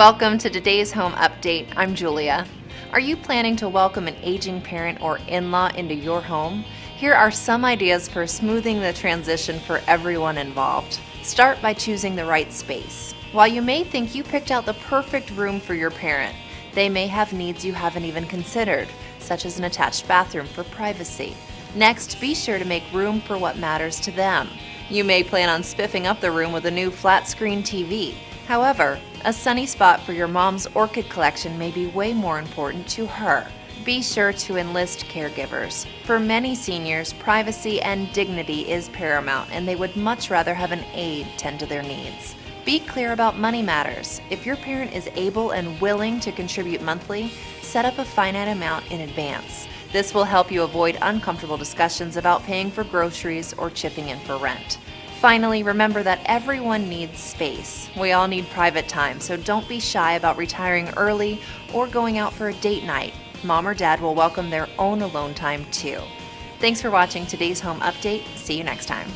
Welcome to today's home update. I'm Julia. Are you planning to welcome an aging parent or in-law into your home? Here are some ideas for smoothing the transition for everyone involved. Start by choosing the right space. While you may think you picked out the perfect room for your parent, they may have needs you haven't even considered, such as an attached bathroom for privacy. Next, be sure to make room for what matters to them. You may plan on spiffing up the room with a new flat-screen TV. However, a sunny spot for your mom's orchid collection may be way more important to her. Be sure to enlist caregivers. For many seniors, privacy and dignity is paramount, and they would much rather have an aide tend to their needs. Be clear about money matters. If your parent is able and willing to contribute monthly, set up a finite amount in advance. This will help you avoid uncomfortable discussions about paying for groceries or chipping in for rent. Finally, remember that everyone needs space. We all need private time, so don't be shy about retiring early or going out for a date night. Mom or dad will welcome their own alone time too. Thanks for watching today's home update. See you next time.